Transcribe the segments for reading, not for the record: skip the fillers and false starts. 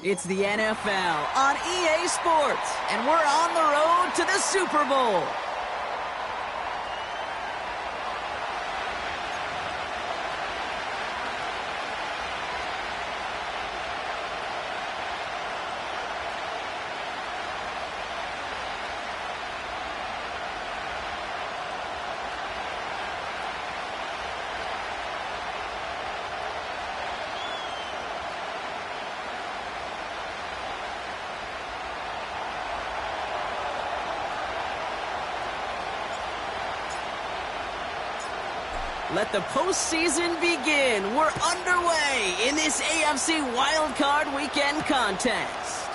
It's the NFL on EA Sports, and we're on the road to the Super Bowl. Let the postseason begin. We're underway in this AFC Wildcard weekend contest.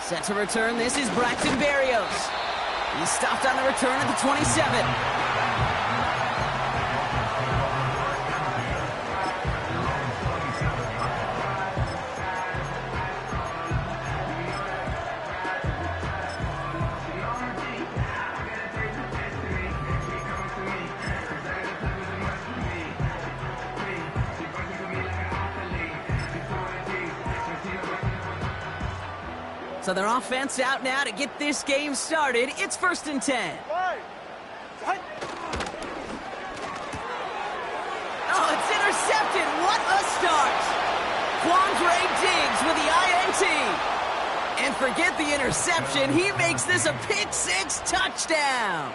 Set to return, this is Braxton Berrios. He's stopped on the return at the 27. So their offense out now to get this game started. It's 1st and 10. Oh, it's intercepted. What a start. Quandre Diggs with the INT. And forget the interception. He makes this a pick-6 touchdown.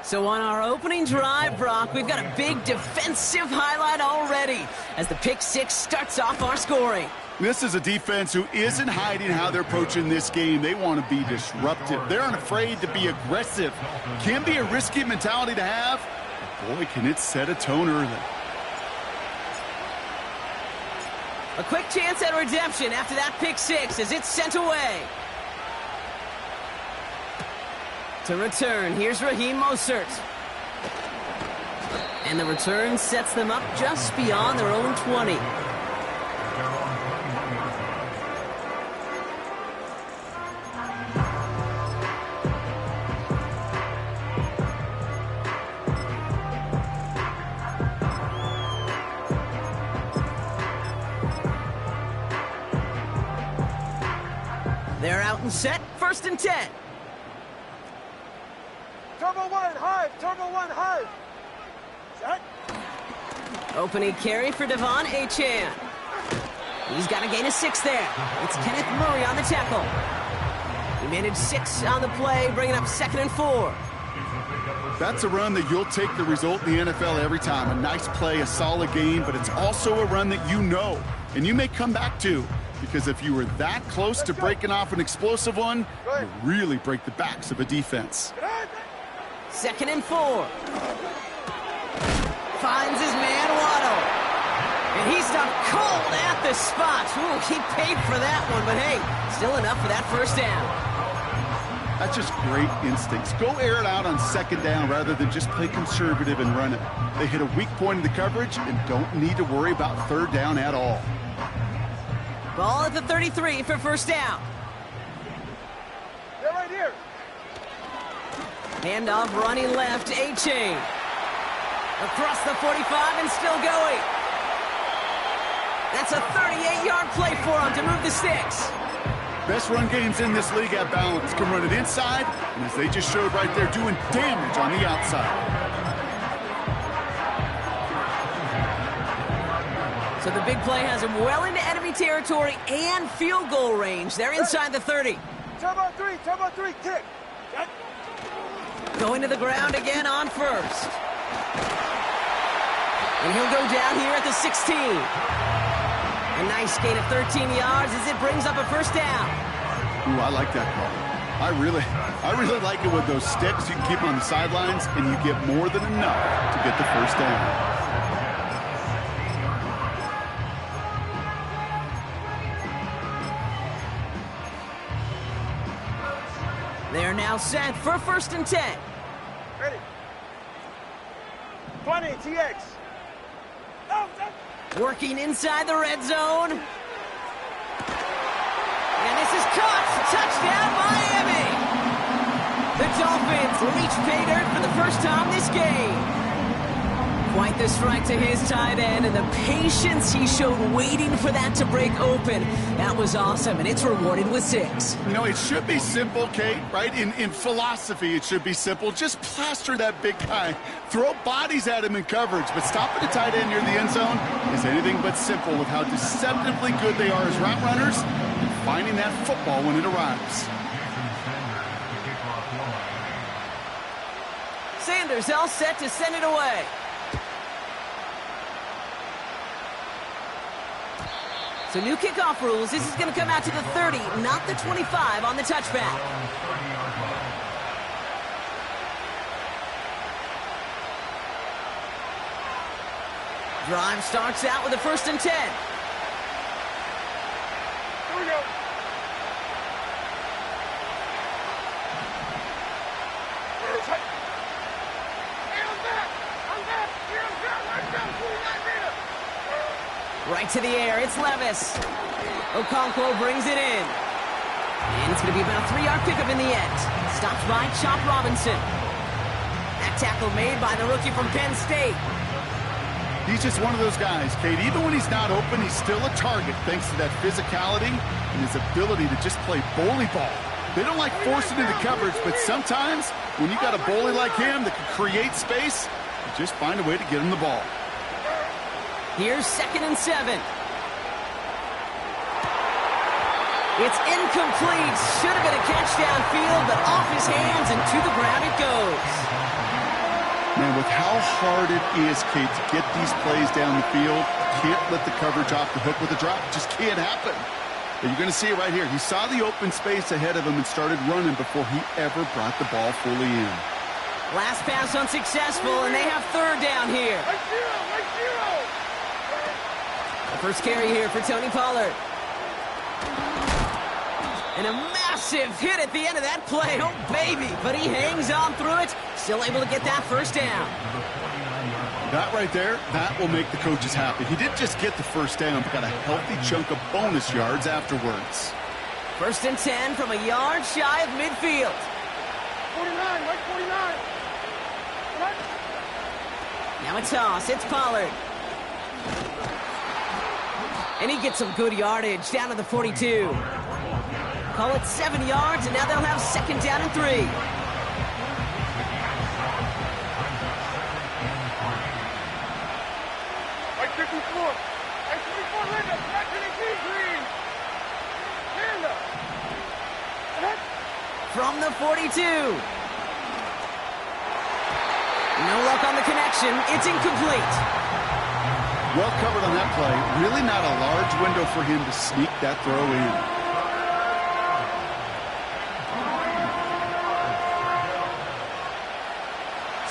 So on our opening drive, Brock, we've got a big defensive highlight already as the pick-6 starts off our scoring. This is a defense who isn't hiding how they're approaching this game. They want to be disruptive. They aren't afraid to be aggressive. Can be a risky mentality to have. But boy, can it set a tone early. A quick chance at redemption after that pick-6 as it's sent away. To return, here's Raheem Mostert. And the return sets them up just beyond their own 20. They're out and set, 1st and 10. Turbo 1, high, Turbo 1, high. Set. Opening carry for Devon Achane. He's got a gain of 6 there. It's Kenneth Murray on the tackle. He managed 6 on the play, bringing up 2nd and 4. That's a run that you'll take the result in the NFL every time. A nice play, a solid game, but it's also a run that you know and you may come back to. Because if you were that close to breaking off an explosive one, you really break the backs of a defense. 2nd and 4. Finds his man Waddle. And he stopped cold at the spot. Ooh, he paid for that one, but hey, still enough for that 1st down. That's just great instincts. Go air it out on 2nd down rather than just play conservative and run it. They hit a weak point in the coverage and don't need to worry about 3rd down at all. Ball at the 33 for 1st down. They're right here. Handoff running left, Achane. Across the 45 and still going. That's a 38-yard play for him to move the sticks. Best run games in this league at balance. Can run it inside, and as they just showed right there, doing damage on the outside. So the big play has him well into enemy territory and field goal range. They're inside the 30. Turbo 3, kick. Set. Going to the ground again on 1st. And he'll go down here at the 16. A nice gain of 13 yards as it brings up a 1st down. Ooh, I like that call. I really like it with those sticks. You can keep them on the sidelines, and you get more than enough to get the 1st down. They are now set for 1st and 10. Ready. 20, TX. Oh, Working inside the red zone. And this is caught. Touchdown, Miami. The Dolphins reach pay dirt for the 1st time this game. Quite the strike to his tight end, and the patience he showed waiting for that to break open. That was awesome, and it's rewarded with 6. You know, it should be simple, Kate, right? In philosophy, it should be simple. Just plaster that big guy. Throw bodies at him in coverage, but stopping a tight end near the end zone is anything but simple with how deceptively good they are as route runners and finding that football when it arrives. Sanders all set to send it away. So new kickoff rules. This is going to come out to the 30, not the 25 on the touchback. Drive starts out with a 1st and 10. Here we go. Right to the air, it's Levis. Okonkwo brings it in. And it's going to be about a 3-yard pickup in the end. Stopped by Chop Robinson. That tackle made by the rookie from Penn State. He's just one of those guys, Kate. Even when he's not open, he's still a target thanks to that physicality and his ability to just play bully ball. They don't like forcing into coverage, but sometimes when you got a bully like him that can create space, you just find a way to get him the ball. Here's 2nd and 7. It's incomplete. Should have been a catch downfield, but off his hands and to the ground it goes. Man, with how hard it is, Kate, to get these plays down the field, can't let the coverage off the hook with a drop. Just can't happen. But you're going to see it right here. He saw the open space ahead of him and started running before he ever brought the ball fully in. Last pass unsuccessful, and they have 3rd down here. The first carry here for Tony Pollard. And a massive hit at the end of that play. Oh, baby. But he hangs on through it. Still able to get that 1st down. That right there, that will make the coaches happy. He didn't just get the 1st down, but got a healthy chunk of bonus yards afterwards. 1st and 10 from a yard shy of midfield. 49, right 49. Right. Now a toss. It's Pollard. And he gets some good yardage down to the 42. Call it 7 yards, and now they'll have 2nd down and 3. Right 54. Right 54, Linda. Back to the green. Linda. From the 42. No luck on the connection. It's incomplete. Well covered on that play. Really not a large window for him to sneak that throw in.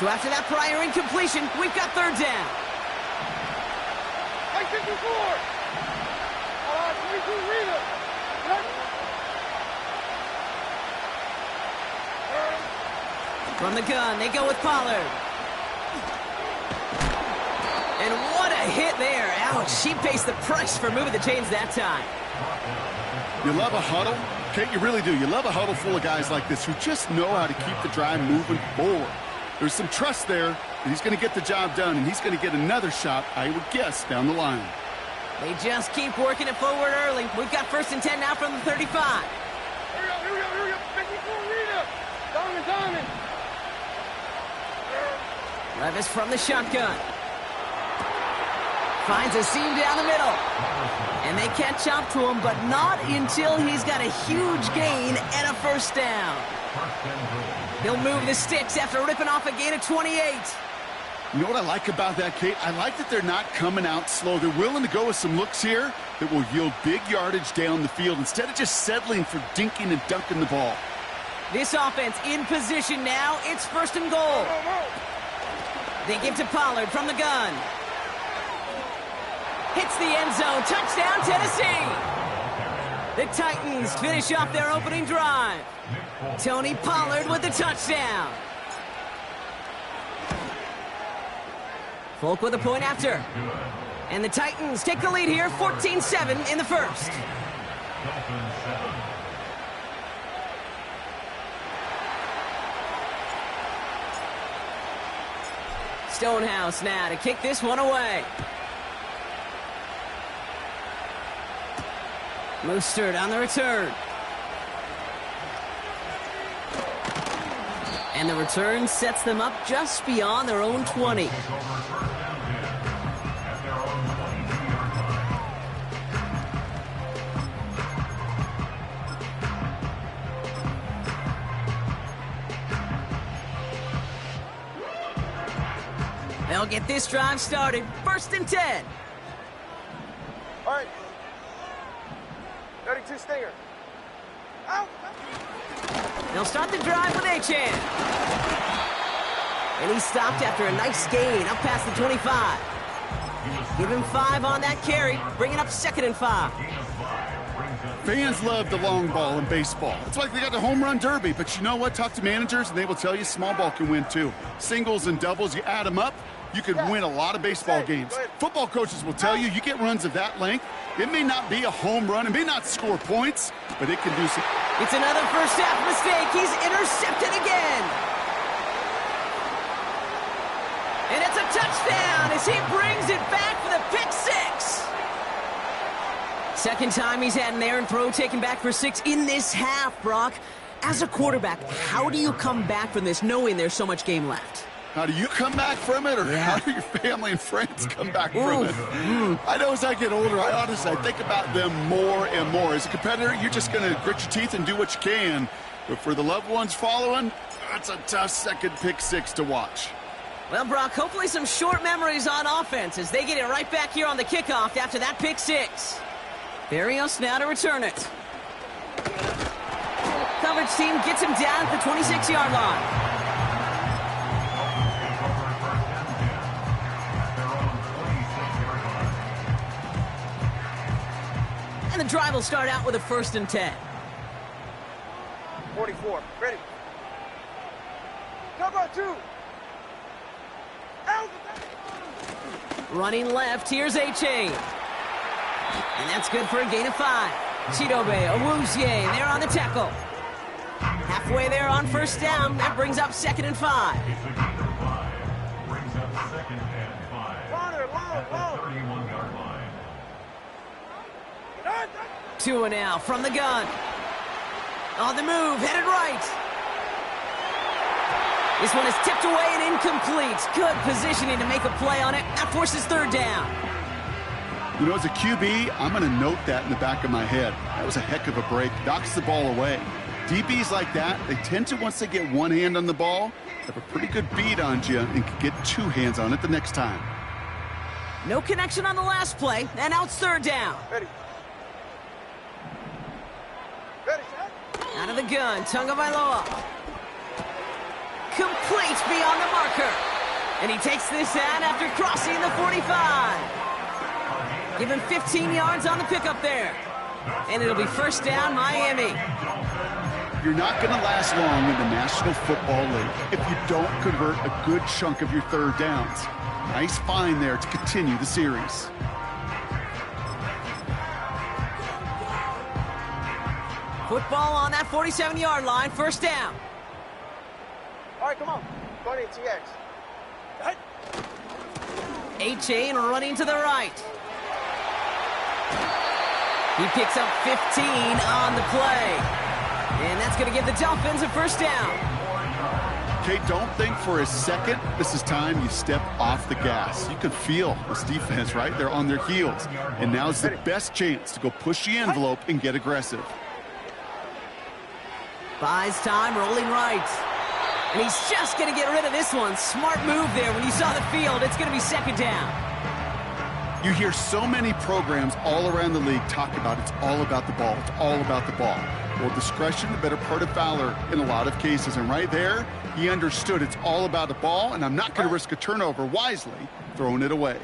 So after that prior incompletion, we've got 3rd down. Right 54. 22, Rita. From the gun, they go with Pollard. And what a hit there. Ouch, she pays the price for moving the chains that time. You love a huddle? Kate, you really do. You love a huddle full of guys like this who just know how to keep the drive moving forward. There's some trust there that he's going to get the job done, and he's going to get another shot, I would guess, down the line. They just keep working it forward early. We've got 1st and 10 now from the 35. Here we go. 54, Rita. Diamond. Levis from the shotgun. Finds a seam down the middle. And they catch up to him, but not until he's got a huge gain and a 1st down. He'll move the sticks after ripping off a gain of 28. You know what I like about that, Kate? I like that they're not coming out slow. They're willing to go with some looks here that will yield big yardage down the field instead of just settling for dinking and dunking the ball. This offense in position now. It's 1st and goal. They give to Pollard from the gun. Hits the end zone. Touchdown, Tennessee. The Titans finish off their opening drive. Tony Pollard with the touchdown. Folk with a point after. And the Titans take the lead here, 14-7 in the 1st. Stonehouse now to kick this one away. Mostert on the return. And the return sets them up just beyond their own 20. They'll get this drive started. 1st and 10. All right. 32 Stinger. Out. They'll start the drive with Achane. And he stopped after a nice gain up past the 25. Give him 5 on that carry, bringing up 2nd and 5. Fans love the long ball in baseball. It's like they got the home run derby, but you know what? Talk to managers, and they will tell you small ball can win too. Singles and doubles, you add them up, you could win a lot of baseball games. Football coaches will tell you get runs of that length. It may not be a home run, it may not score points, but it can do some. It's another first half mistake. He's intercepted again. And it's a touchdown as he brings it back for the pick 6. Second time he's had an errant throw taken back for 6 in this half, Brock. As a quarterback, how do you come back from this knowing there's so much game left? How do you come back from it, or how do your family and friends come back from it? I know as I get older, I think about them more and more. As a competitor, you're just going to grit your teeth and do what you can. But for the loved ones following, that's a tough second pick 6 to watch. Well, Brock, hopefully some short memories on offense as they get it right back here on the kickoff after that pick 6. Barrios now to return it. Coverage team gets him down at the 26-yard line. And the drive will start out with a 1st and 10. 44. Ready. Cover 2. Out. Running left, here's Achane. And that's good for a gain of 5. Chidobe, Awuzie, there on the tackle. Halfway there on 1st down. That brings up 2nd and 5. Brings up 2nd and 5. Water, long. 31-yard line. 2 now from the gun. On the move, headed right. This one is tipped away and incomplete. Good positioning to make a play on it. That forces 3rd down. You know, as a QB, I'm going to note that in the back of my head. That was a heck of a break. Knocks the ball away. DBs like that, they tend to, once they get one hand on the ball, have a pretty good beat on you and can get 2 hands on it the next time. No connection on the last play, and now it's 3rd down. Ready. Out of the gun, Tagovailoa. Complete beyond the marker. And he takes this out after crossing the 45. Give him 15 yards on the pickup there. And it'll be 1st down, Miami. You're not going to last long in the National Football League if you don't convert a good chunk of your 3rd downs. Nice find there to continue the series. Football on that 47-yard line, 1st down. All right, come on. Going in TX. Achane running to the right. He picks up 15 on the play. And that's going to give the Dolphins a 1st down. Okay, don't think for a second this is time you step off the gas. You can feel this defense, right? They're on their heels. And now's the best chance to go push the envelope and get aggressive. Buys time, rolling right. And he's just going to get rid of this one. Smart move there. When you saw the field, it's going to be 2nd down. You hear so many programs all around the league talk about it's all about the ball. It's all about the ball. Well, discretion, the better part of valor in a lot of cases. And right there, he understood it's all about the ball, and I'm not going to risk a turnover wisely throwing it away.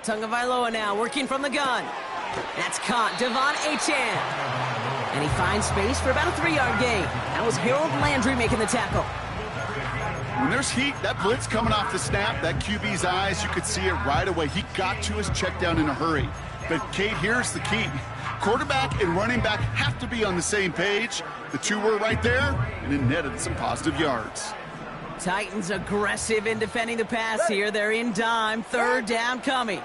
Tagovailoa now working from the gun. That's caught. Devon Achane. And he finds space for about a 3-yard gain. That was Harold Landry making the tackle. When there's heat, that blitz coming off the snap, that QB's eyes, you could see it right away. He got to his check down in a hurry. But, Kate, here's the key. Quarterback and running back have to be on the same page. The two were right there, and it netted some positive yards. Titans aggressive in defending the pass here. They're in dime. Third down coming.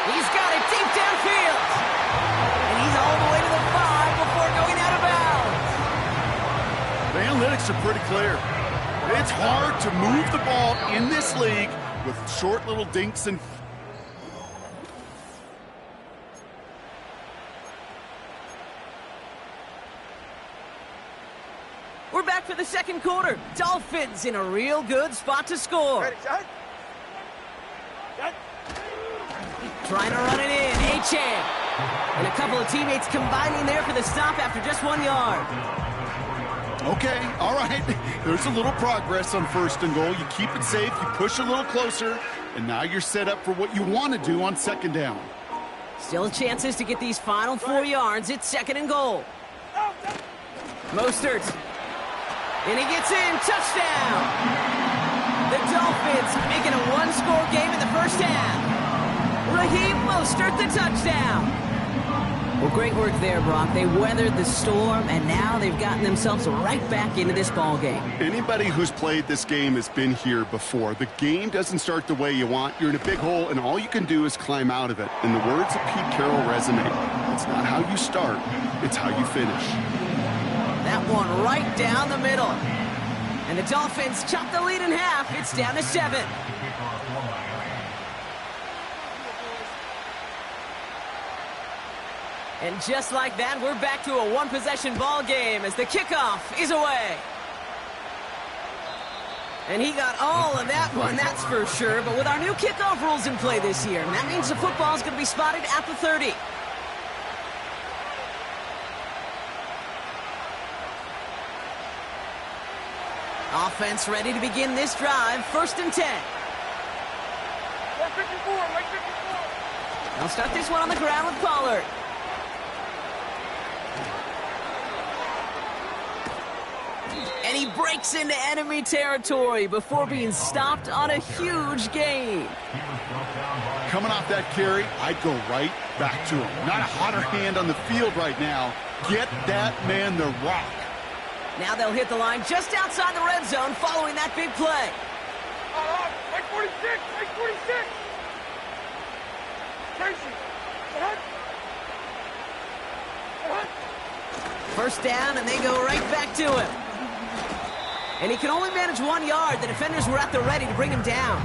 He's got it deep downfield. And he's all the way to the 5 before going out of bounds. The analytics are pretty clear. It's hard to move the ball in this league with short little dinks and... We're back for the second quarter. Dolphins in a real good spot to score. Ready, shot. Shot. Trying to run it in. A-Chan. And a couple of teammates combining there for the stop after just 1 yard. Okay, all right. There's a little progress on first and goal. You keep it safe, you push a little closer, and now you're set up for what you want to do on second down. Still chances to get these final 4 yards. It's second and goal. Mostert. And he gets in. Touchdown. The Dolphins making a one-score game in the first half. Raheem Mostert, the touchdown. Well, great work there, Brock. They weathered the storm, and now they've gotten themselves right back into this ball game. Anybody who's played this game has been here before. The game doesn't start the way you want. You're in a big hole, and all you can do is climb out of it. In the words of Pete Carroll resume, it's not how you start, it's how you finish. That one right down the middle. And the Dolphins chop the lead in half. It's down to 7. And just like that, we're back to a one-possession ball game as the kickoff is away. And he got all of that one, that's for sure. But with our new kickoff rules in play this year, that means the football's going to be spotted at the 30. Offense ready to begin this drive. First and 10. 154, Mike 54. They'll start this one on the ground with Pollard. And he breaks into enemy territory before being stopped on a huge gain. Coming off that carry, I'd go right back to him. Not a hotter hand on the field right now. Get that man the rock. Now they'll hit the line just outside the red zone following that big play. Mike 46, Mike 46. Tracy. First down, and they go right back to him. And he can only manage 1 yard. The defenders were at the ready to bring him down.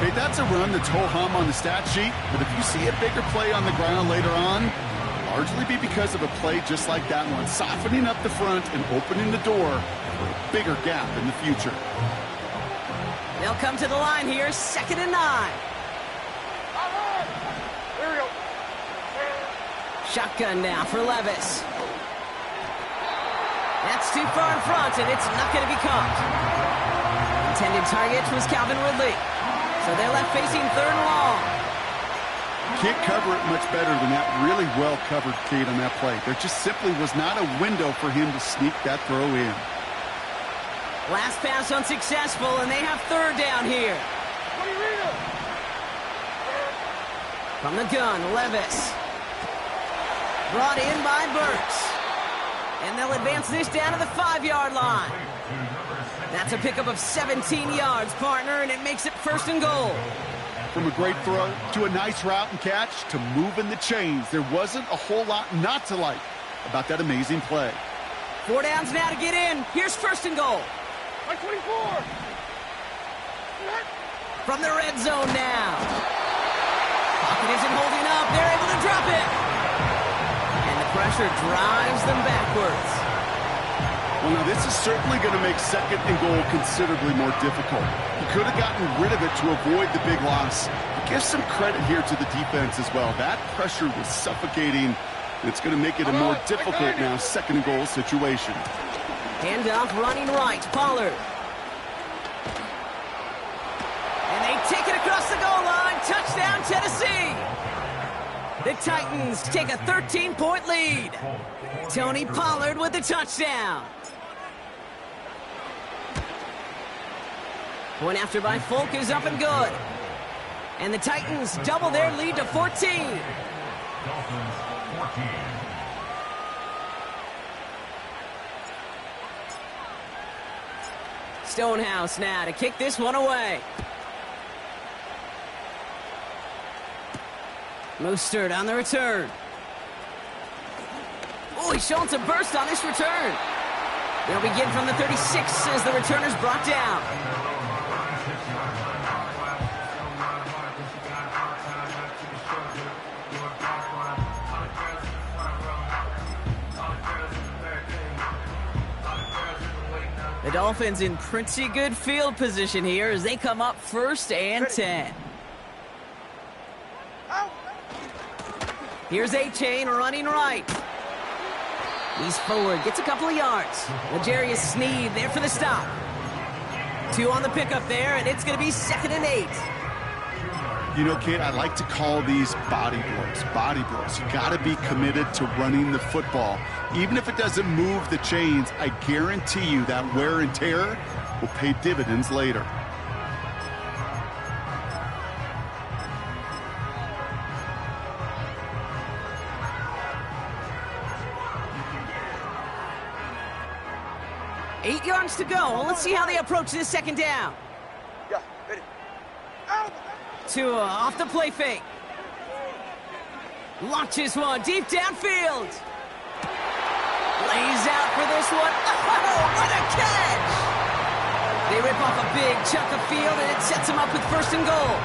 Okay, that's a run that's ho-hum on the stat sheet, but if you see a bigger play on the ground later on, largely be because of a play just like that one, softening up the front and opening the door for a bigger gap in the future. They'll come to the line here, 2nd and 9. Here we go. Shotgun now for Levis. That's too far in front, and it's not going to be caught. Intended target was Calvin Ridley. So they're left facing 3rd and long. Can't cover it much better than that really well-covered Kate on that play. There just simply was not a window for him to sneak that throw in. Last pass unsuccessful, and they have 3rd down here. From the gun, Levis. Brought in by Burks. And they'll advance this down to the 5-yard line. That's a pickup of 17 yards, partner, and it makes it 1st and goal. From a great throw to a nice route and catch to moving the chains, there wasn't a whole lot not to like about that amazing play. 4 downs now to get in. Here's 1st and goal. Mike 24. From the red zone now. Pocket isn't holding up. They're able to drop it. Pressure drives them backwards. Well, now this is certainly going to make 2nd and goal considerably more difficult. He could have gotten rid of it to avoid the big loss. But give some credit here to the defense as well. That pressure was suffocating. It's going to make it a more difficult now 2nd and goal situation. Handoff running right, Pollard. And they take it across the goal line. Touchdown, Tennessee. The Titans take a 13-point lead. Tony Pollard with the touchdown. Point after by Folk is up and good. And the Titans double their lead to 14. Dolphins 14. Stonehouse now to kick this one away. Mostert on the return. Oh, he's showing some burst on this return. They'll begin from the 36 as the returner's brought down. The Dolphins in pretty good field position here as they come up 1st and 10. Here's A-Chain running right. He's forward, gets a couple of yards. L'Jarius Sneed there for the stop. 2 on the pickup there, and it's going to be 2nd and 8. You know, Kate, I like to call these body blows. Body blows. You got to be committed to running the football. Even if it doesn't move the chains, I guarantee you that wear and tear will pay dividends later. Eight yards to go. Let's see how they approach this 2nd down. Yeah, ready. Tua off the play fake. Launches one deep downfield. Lays out for this one. Oh, what a catch! They rip off a big chunk of field, and it sets them up with 1st and goal.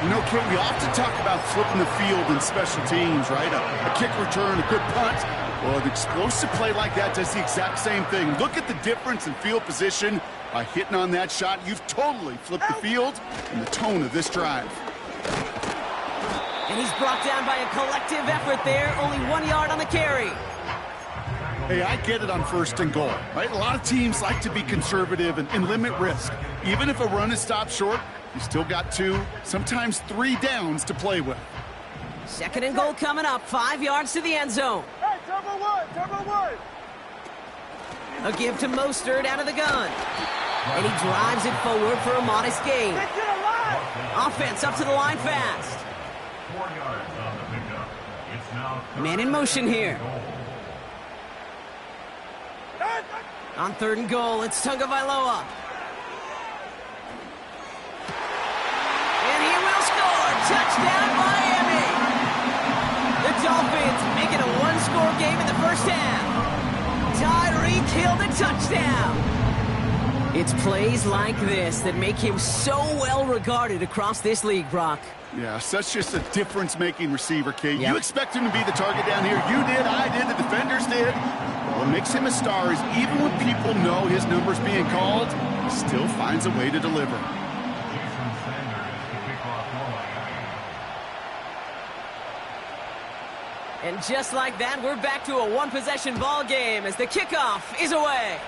You know, Kate, we often talk about flipping the field in special teams, right? A kick return, a good punt. Well, an explosive play like that does the exact same thing. Look at the difference in field position. By hitting on that shot, you've totally flipped the field and the tone of this drive. And he's brought down by a collective effort there. Only 1 yard on the carry. Hey, I get it on 1st and goal, right? A lot of teams like to be conservative and limit risk. Even if a run is stopped short, you still got 2, sometimes 3 downs to play with. 2nd and goal coming up. 5 yards to the end zone. Hey, turbo one. A give to Mostert out of the gun. And he drives it forward for a modest gain. Get to the line. Offense up to the line fast. 4 yards on the pickup. It's now Man in motion here. On 3rd and goal, it's Tagovailoa. And he will score. Touchdown, Miami. The Dolphins make it a 1-score game in the 1st half. Tyreek Hill the touchdown. It's plays like this that make him so well regarded across this league, Brock. Yeah, such just a difference-making receiver, Kate. Yep. You expect him to be the target down here. You did, I did, the defenders did. What makes him a star is even when people know his number's being called, he still finds a way to deliver. And just like that, we're back to a 1-possession ball game as the kickoff is away.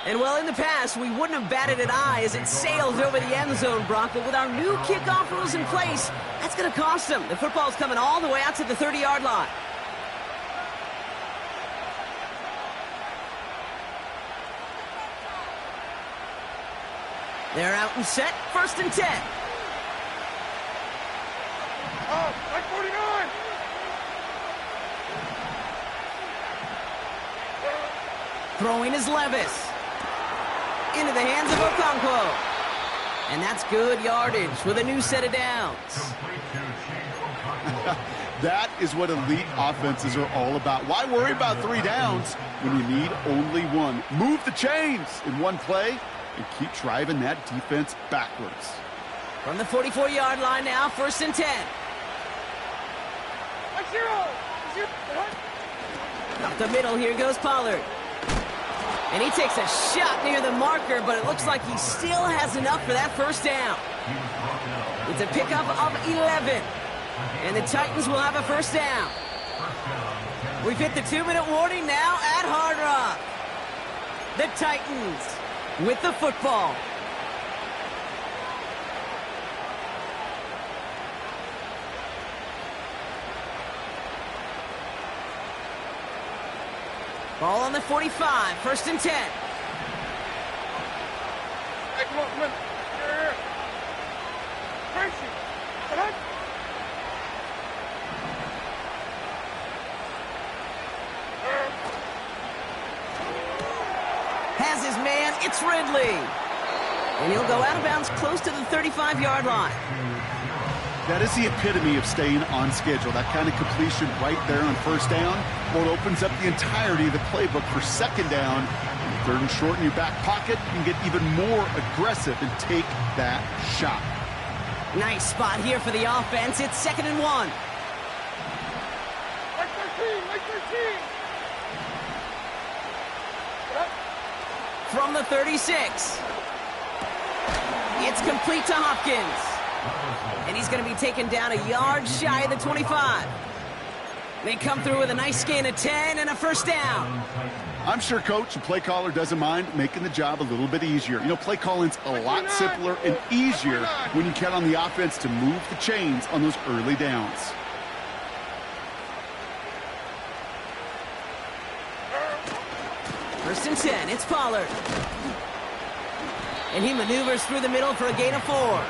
And well, in the past, we wouldn't have batted an eye as it sails over the end zone, Brock. But with our new kickoff rules in place, that's going to cost them. The football's coming all the way out to the 30-yard line. They're out and set. 1st and 10. Oh, like 49. Throwing is Levis. Into the hands of Okonkwo. And that's good yardage with a new set of downs. That is what elite offenses are all about. Why worry about 3 downs when you need only 1? Move the chains in one play and keep driving that defense backwards. From the 44-yard line now, 1st and 10. Up the middle, here goes Pollard. And he takes a shot near the marker, but it looks like he still has enough for that 1st down. It's a pickup of 11. And the Titans will have a 1st down. We've hit the 2-minute warning now at Hard Rock. The Titans with the football. Ball on the 45, 1st and 10. Hey, come on, come on. Here. Tracy. Come on. Has his man, it's Ridley. And he'll go out of bounds close to the 35-yard line. That is the epitome of staying on schedule. That kind of completion right there on 1st down. Well, it opens up the entirety of the playbook for 2nd down. 3rd and short in your back pocket. You can get even more aggressive and take that shot. Nice spot here for the offense. It's 2nd and 1. Make 13, make 13. From the 36. It's complete to Hopkins. And he's going to be taken down a yard shy of the 25. They come through with a nice gain of 10 and a 1st down. I'm sure Coach, the play caller, doesn't mind making the job a little bit easier. You know, play calling's a lot simpler and easier when you count on the offense to move the chains on those early downs. First and 10, it's Pollard. And he maneuvers through the middle for a gain of 4.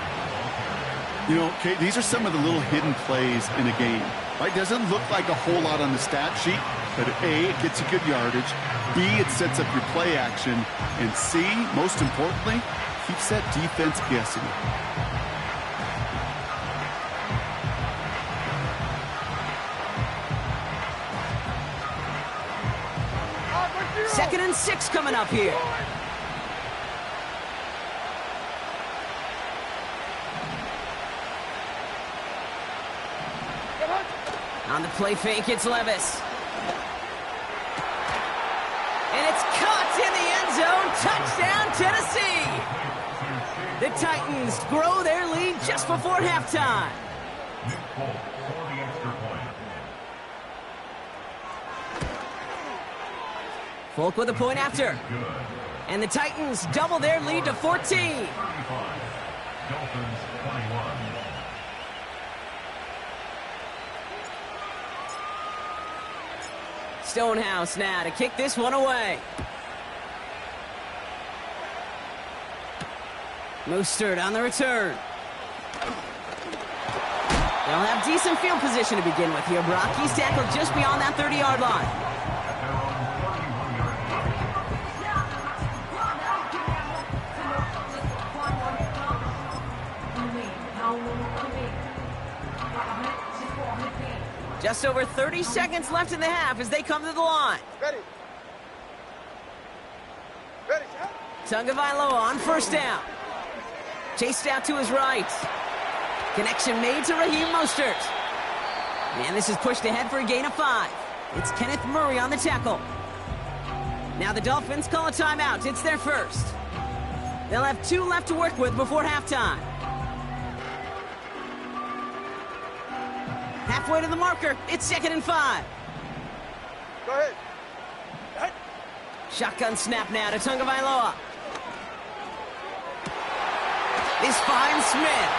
You know, Kate, these are some of the little hidden plays in a game, right? Doesn't look like a whole lot on the stat sheet, but A, it gets you good yardage. B, it sets up your play action. And C, most importantly, keeps that defense guessing. Second 2nd and 6 coming up here. On the play fake, it's Levis. And it's caught in the end zone. Touchdown, Tennessee. The Titans grow their lead just before halftime. Nick Folk for the extra point. Folk with a point after. And the Titans double their lead to 14. 35. Dolphins 21. Stonehouse now to kick this one away. Mostert on the return. They'll have decent field position to begin with here, Brock. He's tackled just beyond that 30-yard line. At their own 41-yard line. Just over 30 seconds left in the half as they come to the line. Ready. Ready, shot. Tagovailoa on 1st down. Chased out to his right. Connection made to Raheem Mostert. And this is pushed ahead for a gain of 5. It's Kenneth Murray on the tackle. Now the Dolphins call a timeout. It's their first. They'll have 2 left to work with before halftime. Halfway to the marker. It's 2nd and 5. Go ahead. Hey. Shotgun snap now to Tagovailoa. This finds Smith.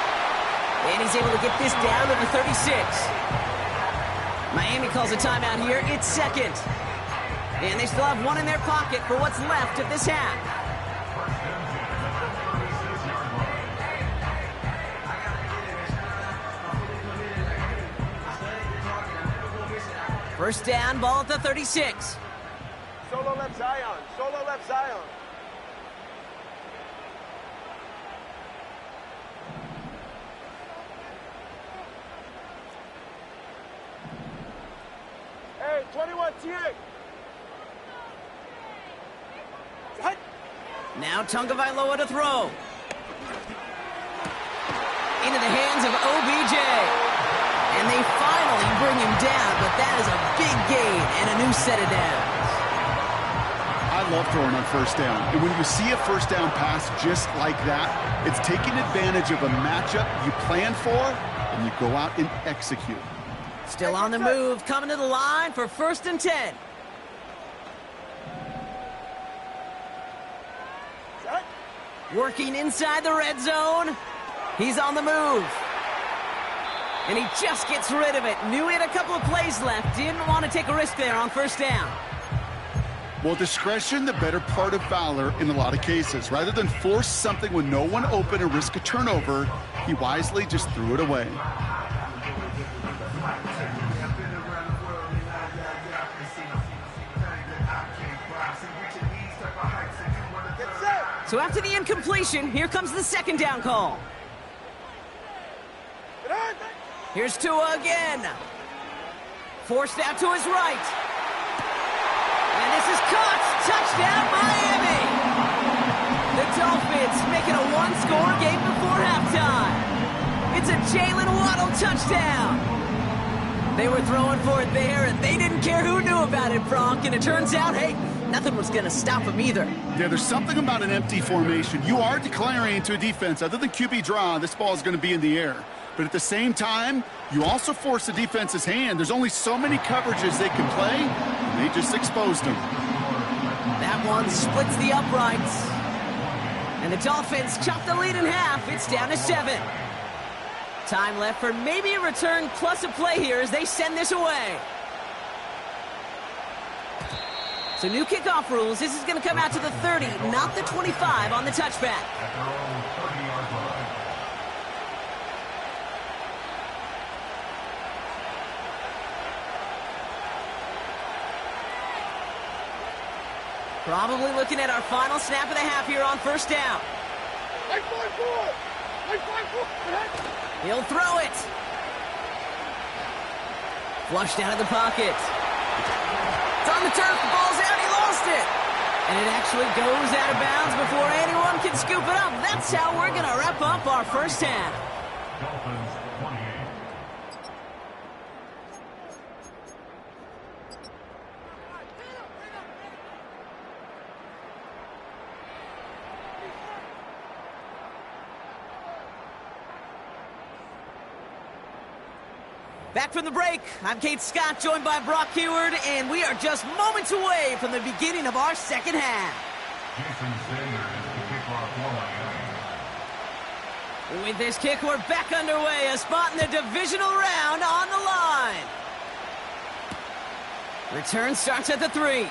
And he's able to get this down to the 36. Miami calls a timeout here. It's 2nd. And they still have 1 in their pocket for what's left of this half. First down, ball at the 36. Solo left Zion. Solo left Zion. Hey, 21 TA. Hut. Now Tagovailoa to throw. Into the hands of OBJ. And they finally bring him down, but that is a big gain and a new set of downs. I love throwing on 1st down. And when you see a 1st down pass just like that, it's taking advantage of a matchup you plan for, and you go out and execute. Still on the move, coming to the line for 1st and 10. Working inside the red zone. He's on the move. And he just gets rid of it. Knew he had a couple of plays left. Didn't want to take a risk there on 1st down. Well, discretion, the better part of valor in a lot of cases. Rather than force something with no one open and risk a turnover, he wisely just threw it away. So after the incompletion, here comes the second down call. Here's Tua again. Forced out to his right. And this is caught. Touchdown, Miami. The Dolphins make it a one-score game before halftime. It's a Jalen Waddle touchdown. They were throwing for it there, and they didn't care who knew about it, Bronk. And it turns out, hey, nothing was going to stop him either. Yeah, there's something about an empty formation. You are declaring to a defense, other than QB draw, this ball is going to be in the air. But at the same time, you also force the defense's hand. There's only so many coverages they can play, and they just exposed them. That one splits the uprights. And the Dolphins chop the lead in half. It's down to 7. Time left for maybe a return plus a play here as they send this away. So new kickoff rules. This is going to come out to the 30, not the 25 on the touchback. Probably looking at our final snap of the half here on first down. He'll throw it. Flushed out of the pocket. It's on the turf. The ball's out. He lost it. And it actually goes out of bounds before anyone can scoop it up. That's how we're going to wrap up our first half. Dolphins 28. Back from the break, I'm Kate Scott, joined by Brock Keyword, and we are just moments away from the beginning of our second half. Jason Sanders is the kickoff for Miami. With this kick, we're back underway, a spot in the divisional round on the line. Return starts at the 3.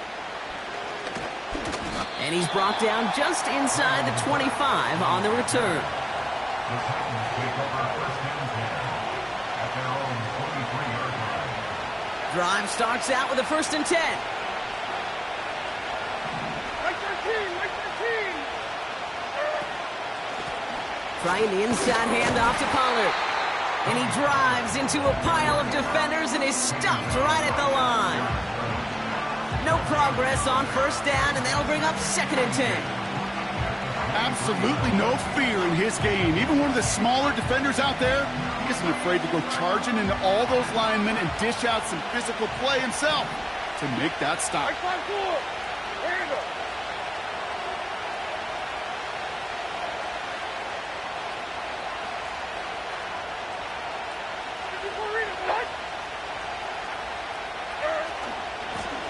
And he's brought down just inside the 25 on the return. The Titans take over first and 10 at their own 23-yard line. Drive starts out with a 1st and 10. Trying the inside handoff to Pollard. And he drives into a pile of defenders and is stopped right at the line. No progress on first down, and that'll bring up 2nd and 10. Absolutely no fear in his game. Even one of the smaller defenders out there, he isn't afraid to go charging into all those linemen and dish out some physical play himself to make that stop.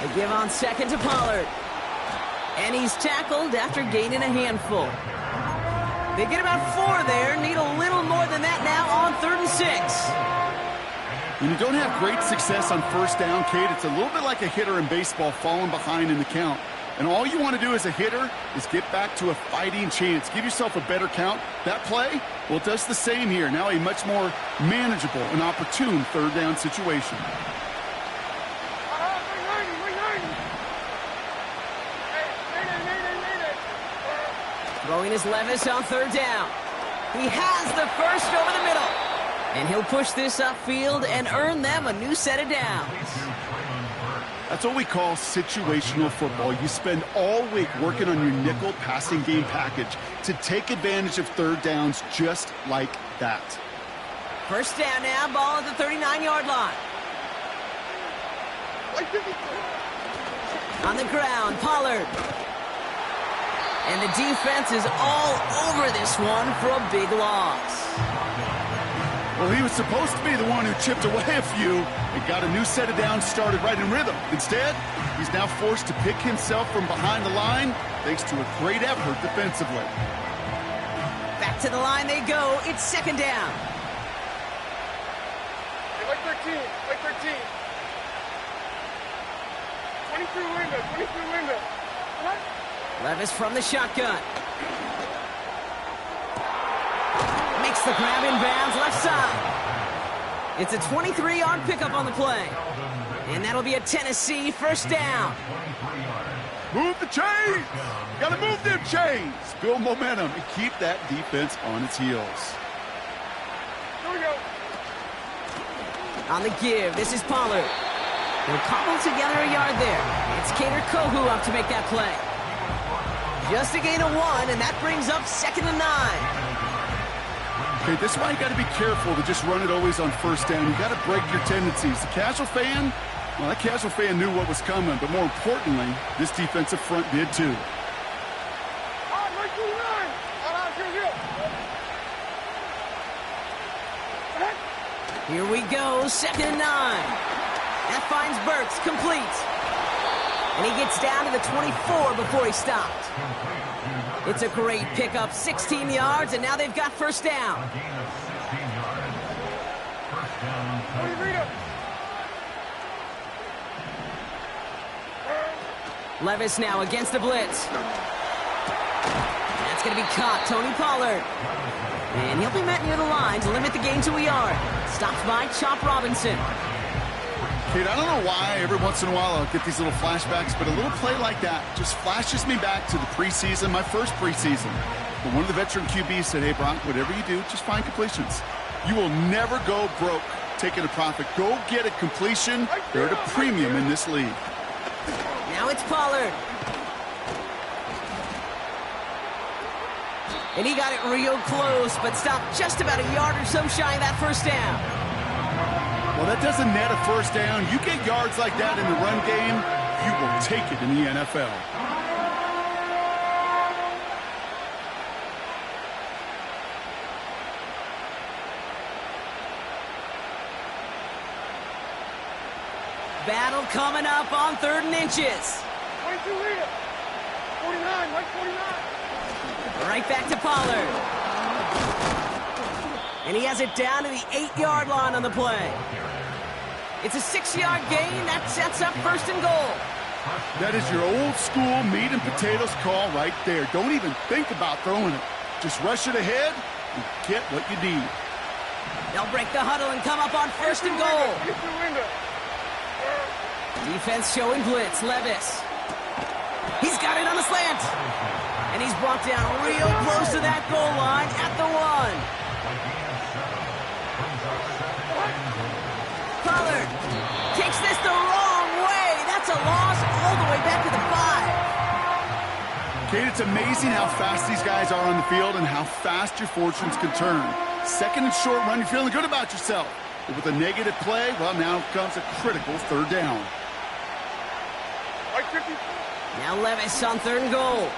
They give on 2nd to Pollard. And he's tackled after gaining a handful. They get about 4 there, need a little more than that now on 3rd and 6. When you don't have great success on first down, Kate, it's a little bit like a hitter in baseball falling behind in the count. And all you want to do as a hitter is get back to a fighting chance. Give yourself a better count. That play, well, it does the same here. Now a much more manageable and opportune 3rd down situation. Throwing his Levis on 3rd down. He has the first over the middle. And he'll push this upfield and earn them a new set of downs. That's what we call situational football. You spend all week working on your nickel passing game package to take advantage of 3rd downs just like that. First down now, ball at the 39-yard line. On the ground, Pollard. And the defense is all over this one for a big loss. Well, he was supposed to be the one who chipped away a few and got a new set of downs started right in rhythm. Instead, he's now forced to pick himself from behind the line thanks to a great effort defensively. Back to the line they go. It's 2nd down. Like 13, like 13. 23 window, 23 window. Levis from the shotgun. Makes the grab in bounds left side. It's a 23-yard pickup on the play. And that'll be a Tennessee first down. Move the chains! Gotta move them chains! Build momentum and keep that defense on its heels. Here we go. On the give, this is Pollard. They'll cobble together a yard there. It's Kader Kohu up to make that play. Just a gain of 1, and that brings up 2nd and 9. Okay, this is why you got to be careful to just run it always on first down. You got to break your tendencies. The casual fan, well, that casual fan knew what was coming, but more importantly, this defensive front did too. Here we go, 2nd and 9. That finds Burks, complete. And he gets down to the 24 before he stopped. It's a great pickup, 16 yards, and now they've got first down. A gain of 16 yards. First down. Levis now against the blitz. That's going to be caught, Tony Pollard. And he'll be met near the line to limit the gain to a yard. Stopped by Chop Robinson. Kate, I don't know why every once in a while I'll get these little flashbacks, but a little play like that just flashes me back to the preseason, my first preseason. But one of the veteran QBs said, hey, Brock, whatever you do, just find completions. You will never go broke taking a profit. Go get a completion. They're at a premium in this league. Now it's Pollard. And he got it real close, but stopped just about a yard or so shy of that first down. Well, that doesn't net a first down. You get yards like that in the run game, you will take it in the NFL. Battle coming up on 3rd and inches. 22 leader. 49, right 49. Right back to Pollard. And he has it down to the 8-yard line on the play. It's a 6-yard gain. That sets up 1st and goal. That is your old school meat and potatoes call right there. Don't even think about throwing it. Just rush it ahead and get what you need. They'll break the huddle and come up on 1st and goal. Defense showing blitz. Levis. He's got it on the slant. And he's brought down real close to that goal line at the 1. Pollard takes this the wrong way. That's a loss all the way back to the 5. Kate, it's amazing how fast these guys are on the field and how fast your fortunes can turn. 2nd and short run, you're feeling good about yourself. But with a negative play, well, now comes a critical 3rd down. Now Levis on 3rd and goal.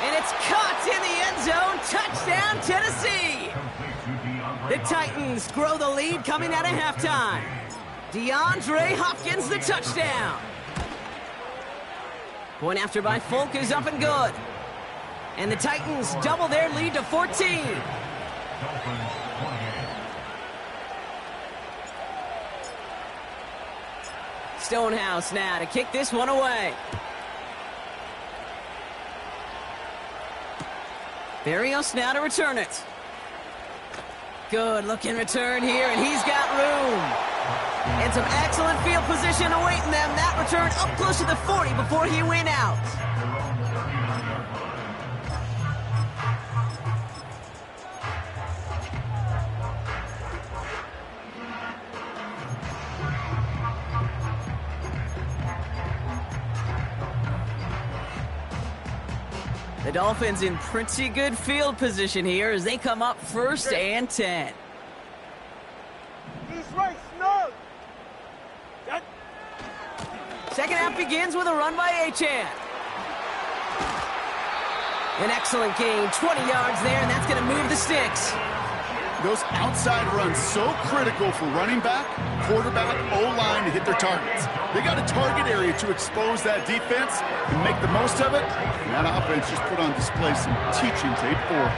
And it's caught in the end zone. Touchdown, Tennessee. The Titans grow the lead coming out of halftime. DeAndre Hopkins, the touchdown. Point after by Folk is up and good. And the Titans double their lead to 14. Stonehouse now to kick this one away. Barrios now to return it. Good looking return here, and he's got room. And some excellent field position awaiting them. That return up close to the 40 before he went out. The Dolphins in pretty good field position here as they come up 1st and 10. This right, snug. Second half begins with a run by Achane. An excellent gain, 20 yards there, and that's going to move the sticks. Those outside runs so critical for running back, quarterback, O-line to hit their targets. They got a target area to expose that defense and make the most of it. And that offense just put on display some teaching tape for it.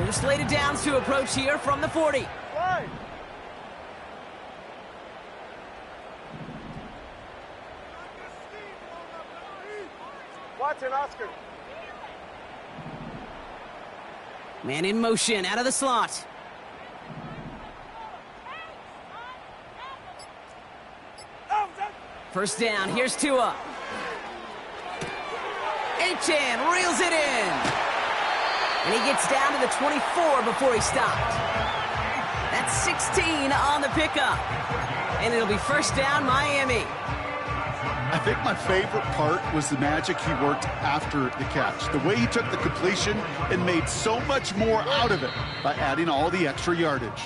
New slated downs to approach here from the 40. 10, Oscar. Man in motion, out of the slot. First down, here's Tua. Achan reels it in. And he gets down to the 24 before he stopped. That's 16 on the pickup. And it'll be first down, Miami. I think my favorite part was the magic he worked after the catch. The way he took the completion and made so much more out of it by adding all the extra yardage.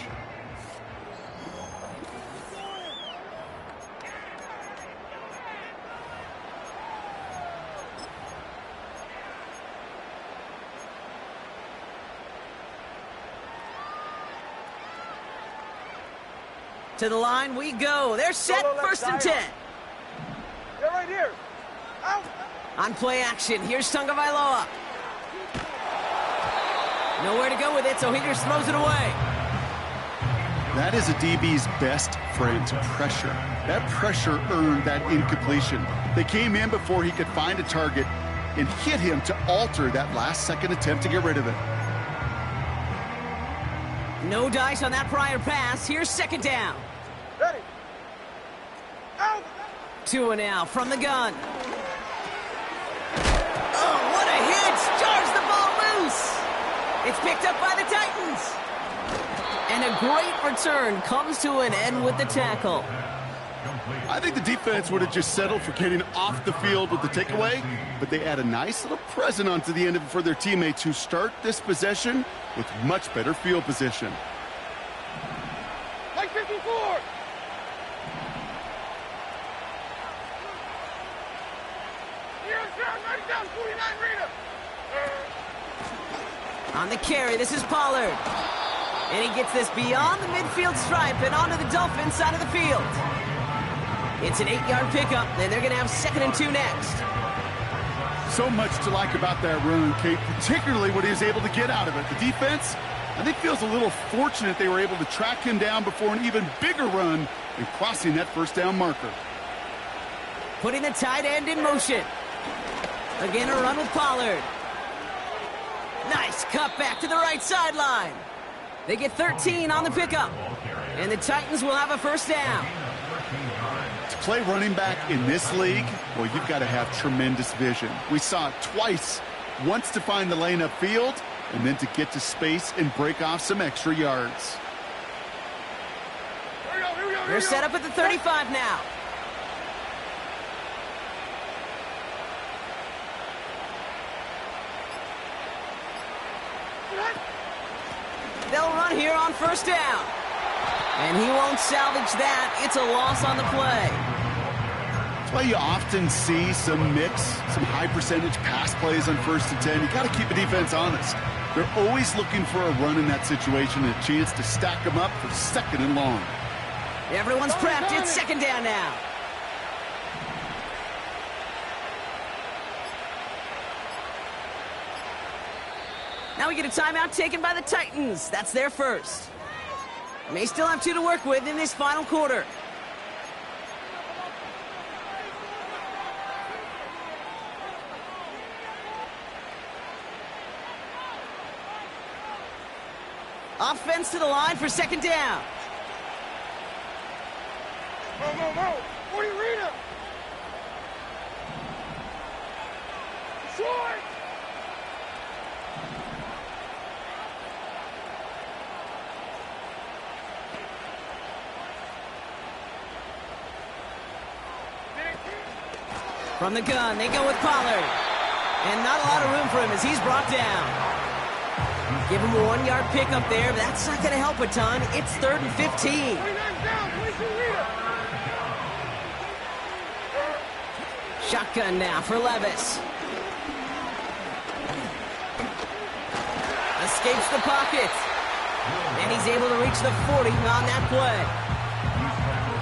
To the line we go. They're set, first and 10. They're right here. Out. On play action, here's Tagovailoa. Nowhere to go with it, so he just throws it away. That is a DB's best friend, pressure. That pressure earned that incompletion. They came in before he could find a target and hit him to alter that last-second attempt to get rid of it. No dice on that prior pass. Here's second down. Ready. Out. Tua now from the gun. Oh, what a hit! Jars the ball loose. It's picked up by the Titans. And a great return comes to an end with the tackle. I think the defense would have just settled for getting off the field with the takeaway, but they add a nice little present onto the end of it for their teammates who start this possession with much better field position. Like 54. Down 49 Rita. On the carry, this is Pollard. And he gets this beyond the midfield stripe and onto the Dolphins side of the field. It's an 8-yard pickup, and they're going to have 2nd and 2 next. So much to like about that run, Kate, particularly what he was able to get out of it. The defense, I think, feels a little fortunate they were able to track him down before an even bigger run and crossing that first down marker. Putting the tight end in motion. Again, a run with Pollard. Nice cut back to the right sideline. They get 13 on the pickup. And the Titans will have a first down. To play running back in this league, well, you've got to have tremendous vision. We saw it twice. Once to find the lane upfield, and then to get to space and break off some extra yards. They're set up at the 35 now. They'll run here on first down. And he won't salvage that. It's a loss on the play. That's why you often see some mix, some high-percentage pass plays on 1st and 10. You got to keep the defense honest. They're always looking for a run in that situation and a chance to stack them up for 2nd and long. Everyone's prepped. It's 2nd down now. Now we get a timeout taken by the Titans. That's their first. May still have 2 to work with in this final quarter. Offense to the line for 2nd down. No. 40 Rita. Short. From the gun, they go with Pollard. And not a lot of room for him as he's brought down. Give him a 1-yard pickup there, but that's not going to help a ton. It's 3rd and 15. 29 down, 22 Rita. Shotgun now for Levis. Escapes the pocket. And he's able to reach the 40 on that play.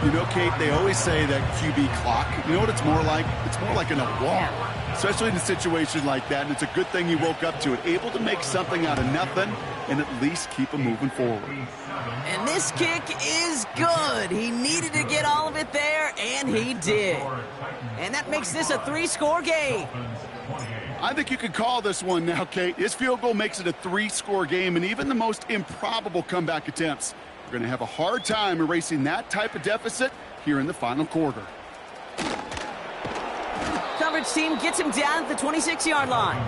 You know, Kate, they always say that QB clock, you know what it's more like? It's more like an alarm, especially in a situation like that. And it's a good thing he woke up to it, able to make something out of nothing and at least keep him moving forward. And this kick is good. He needed to get all of it there, and he did. And that makes this a 3-score game. I think you could call this one now, Kate. His field goal makes it a 3-score game, and even the most improbable comeback attempts are going to have a hard time erasing that type of deficit here in the final quarter. Coverage team gets him down at the 26-yard line.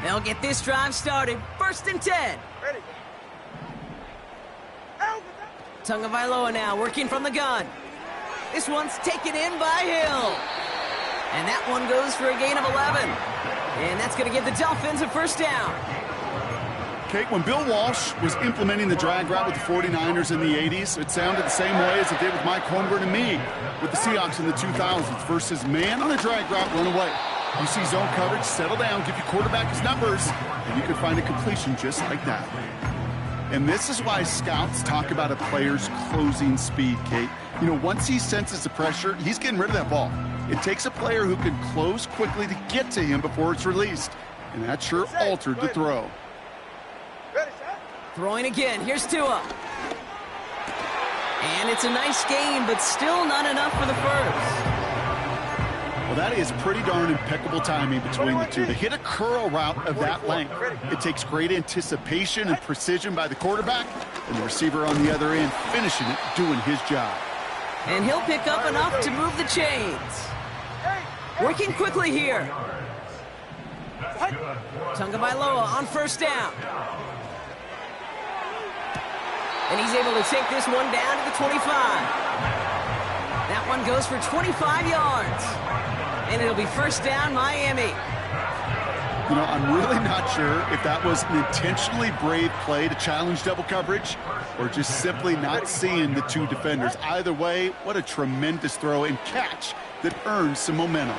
They'll get this drive started. 1st and 10. Ready. Tagovailoa now working from the gun. This one's taken in by Hill. And that one goes for a gain of 11. And that's going to give the Dolphins a 1st down. Kate, when Bill Walsh was implementing the drag route with the 49ers in the 80s, it sounded the same way as it did with Mike Holmgren and me with the Seahawks in the 2000s versus man on a drag route, run away. You see zone coverage, settle down, give your quarterback his numbers, and you can find a completion just like that. And this is why scouts talk about a player's closing speed, Kate. You know, once he senses the pressure, he's getting rid of that ball. It takes a player who can close quickly to get to him before it's released. And that sure altered the throw. Ready, set. Throwing again. Here's Tua. And it's a nice gain, but still not enough for the first. Well, that is pretty darn impeccable timing between the two. To hit a curl route of that length, it takes great anticipation and precision by the quarterback, and the receiver on the other end finishing it, doing his job. And he'll pick up enough to move the chains. Working quickly here. Tagovailoa on 1st down. And he's able to take this one down to the 25. That one goes for 25 yards. And it'll be 1st down, Miami. You know, I'm really not sure if that was an intentionally brave play to challenge double coverage or just simply not seeing the two defenders. Either way, what a tremendous throw and catch that earns some momentum.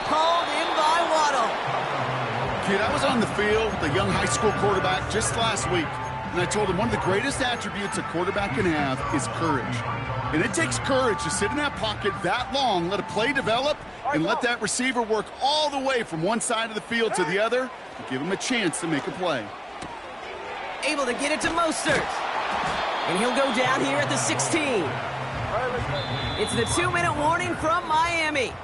Called in by Waddle. Kid, I was on the field, the young high school quarterback, just last week, and I told him one of the greatest attributes a quarterback can have is courage. And it takes courage to sit in that pocket that long, let a play develop, and let that receiver work all the way from one side of the field to the other to give him a chance to make a play. Able to get it to Mostert. And he'll go down here at the 16. It's the 2-minute warning from Miami.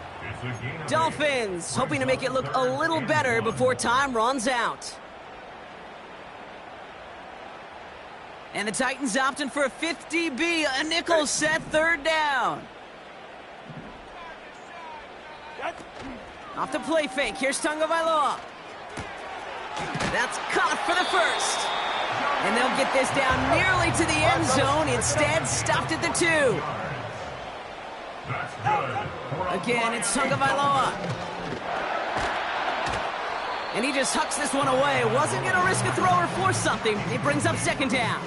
Dolphins hoping to make it look a little better before time runs out. And the Titans opting for a 50B, a nickel set, 3rd down. Off the play fake, here's Tagovailoa. That's caught for the 1st. And they'll get this down nearly to the end zone, instead stopped at the 2. Again, it's Tagovailoa. And he just hucks this one away. Wasn't going to risk a throw or force something. It brings up 2nd down.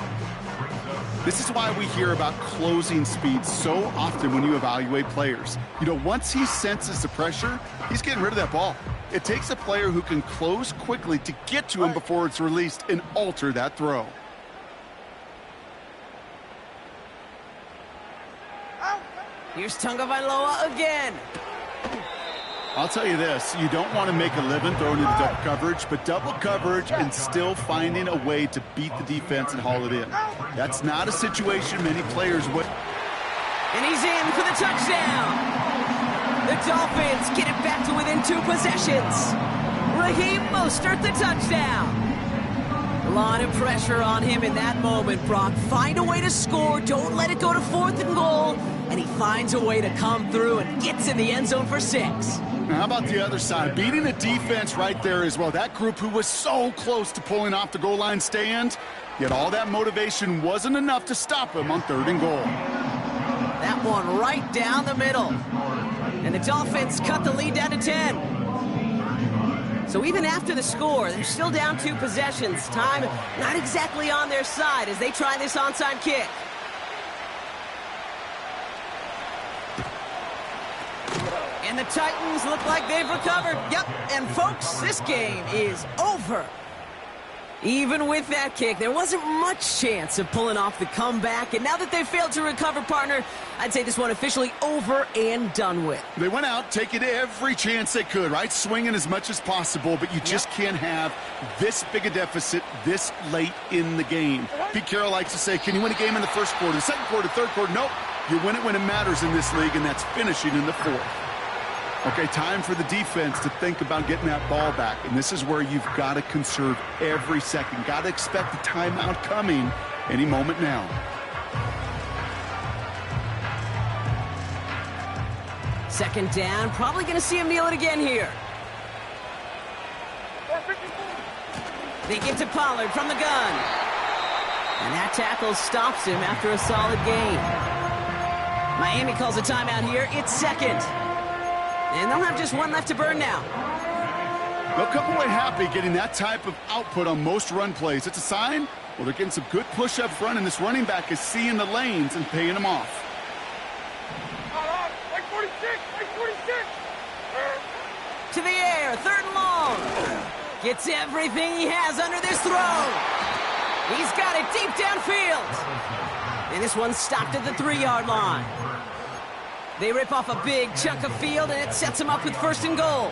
This is why we hear about closing speed so often when you evaluate players. You know, once he senses the pressure, he's getting rid of that ball. It takes a player who can close quickly to get to him before it's released and alter that throw. Here's Tagovailoa again. I'll tell you this, you don't want to make a living throwing into double coverage, but double coverage and still finding a way to beat the defense and haul it in. That's not a situation many players would. And he's in for the touchdown. The Dolphins get it back to within 2 possessions. Raheem Mostert, the touchdown. A lot of pressure on him in that moment, Brock. Find a way to score. Don't let it go to 4th and goal. And he finds a way to come through and gets in the end zone for 6. Now, how about the other side? Beating the defense right there as well. That group who was so close to pulling off the goal line stand, yet all that motivation wasn't enough to stop him on 3rd and goal. That one right down the middle. And the Dolphins cut the lead down to 10. So even after the score, they're still down 2 possessions. Time not exactly on their side as they try this onside kick. And the Titans look like they've recovered. Yep, and folks, this game is over. Even with that kick, there wasn't much chance of pulling off the comeback. And now that they've failed to recover, partner, I'd say this one officially over and done with. They went out taking every chance they could, right? Swinging as much as possible, but you just can't have this big a deficit this late in the game. Pete Carroll likes to say, can you win a game in the first quarter, second quarter, third quarter? Nope. You win it when it matters in this league, and that's finishing in the fourth. Okay, time for the defense to think about getting that ball back, and this is where you've got to conserve every second. Got to expect the timeout coming any moment now. Second down, probably going to see him kneel it again here. They give to Pollard from the gun. And that tackle stops him after a solid gain. Miami calls a timeout here. It's second. And they'll have just one left to burn now. They'll come away happy getting that type of output on most run plays. It's a sign, well, they're getting some good push up front, and this running back is seeing the lanes and paying them off. Like 46, like 46. To the air, third and long. Gets everything he has under this throw. He's got it deep downfield. And this one's stopped at the 3-yard line. They rip off a big chunk of field, and it sets him up with first and goal.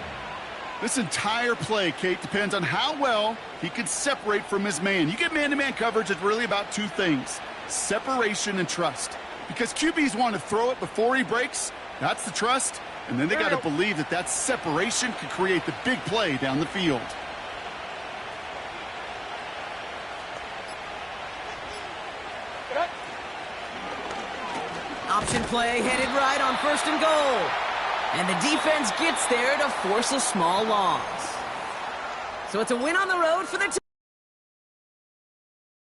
This entire play, Kate, depends on how well he can separate from his man. You get man-to-man coverage, it's really about two things, separation and trust. Because QBs want to throw it before he breaks, that's the trust, and then they got to believe that that separation could create the big play down the field. Option play headed right on first and goal. And the defense gets there to force a small loss. So it's a win on the road for the team.